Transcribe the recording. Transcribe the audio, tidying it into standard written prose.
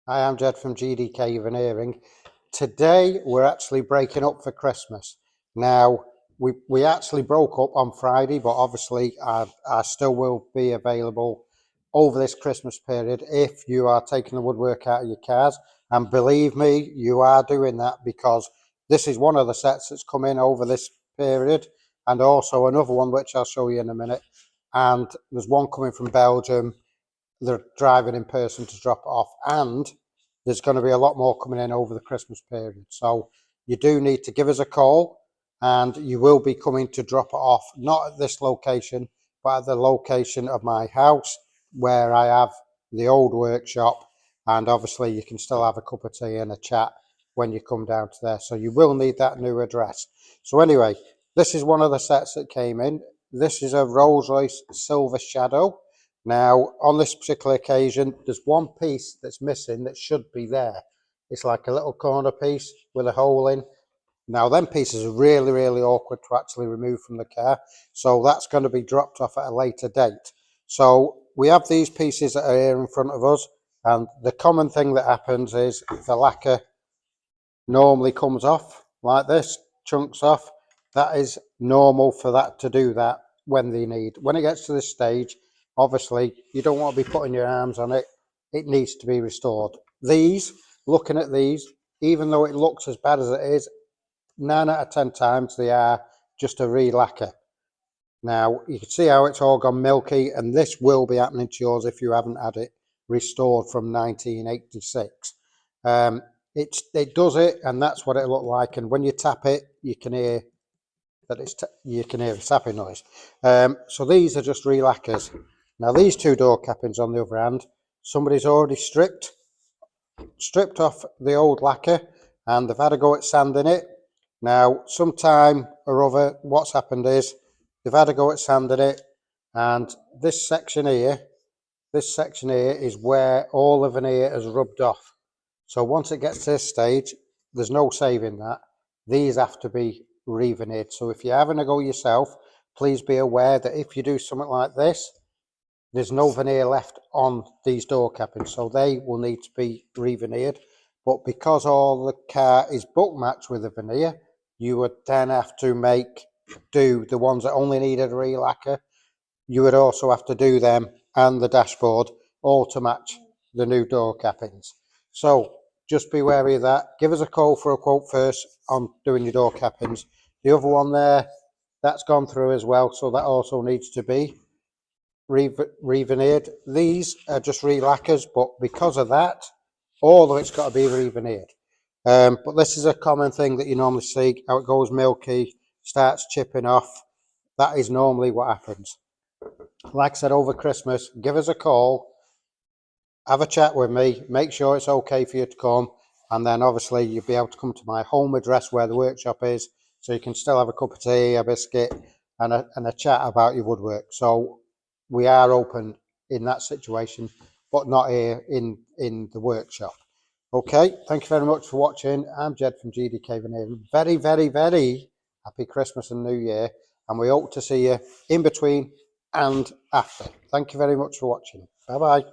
Hi, I'm Jed from GDK Veneering. Today we're actually breaking up for Christmas. Now we actually broke up on Friday, but obviously I still will be available over this Christmas period if you are taking the woodwork out of your cars. And believe me, you are doing that because this is one of the sets that's come in over this period, and also another one which I'll show you in a minute. And there's one coming from Belgium. They're driving in person to drop it off, and there's going to be a lot more coming in over the Christmas period. So you do need to give us a call, and you will be coming to drop it off, not at this location, but at the location of my house where I have the old workshop. And obviously you can still have a cup of tea and a chat when you come down to there. So you will need that new address. So anyway, this is one of the sets that came in. This is a Rolls-Royce Silver Shadow. Now, on this particular occasion, there's one piece that's missing that should be there. It's like a little corner piece with a hole in. Now, them pieces are really, really awkward to actually remove from the car. So that's going to be dropped off at a later date. So we have these pieces that are here in front of us. And the common thing that happens is the lacquer normally comes off like this, chunks off. That is normal for that to do that when they need. When it gets to this stage, obviously you don't want to be putting your arms on it. It needs to be restored. These, looking at these, even though it looks as bad as it is, 9 out of 10 times they are just a re-lacquer. Now you can see how it's all gone milky, and this will be happening to yours if you haven't had it restored from 1986. It does it, and that's what it looked like. And when you tap it, you can hear that you can hear a tapping noise. So these are just re-lacquers. Now these two door cappings, on the other hand, somebody's already stripped off the old lacquer, and they've had a go at sanding it. Now, sometime or other, what's happened is they've had a go at sanding it, and this section here is where all the veneer has rubbed off. So once it gets to this stage, there's no saving that. These have to be re-veneered. So if you're having a go yourself, please be aware that if you do something like this, there's no veneer left on these door cappings, so they will need to be re-veneered. But because all the car is book matched with the veneer, you would then have to do the ones that only needed a re-lacquer. You would also have to do them and the dashboard all to match the new door cappings. So just be wary of that. Give us a call for a quote first on doing your door cappings. The other one there, that's gone through as well, so that also needs to be re-veneered. These are just re-lacquers, but because of that, all of it's got to be re-veneered. But this is a common thing that you normally see, how it goes milky, starts chipping off. That is normally what happens. Like I said, over Christmas, give us a call, have a chat with me, make sure it's okay for you to come, and then obviously you'll be able to come to my home address where the workshop is, so you can still have a cup of tea, a biscuit, and a chat about your woodwork. So we are open in that situation, but not here in the workshop. Okay, thank you very much for watching. I'm Jed from GDK Veneering. Very, very, very happy Christmas and New Year, and we hope to see you in between and after. Thank you very much for watching. Bye bye.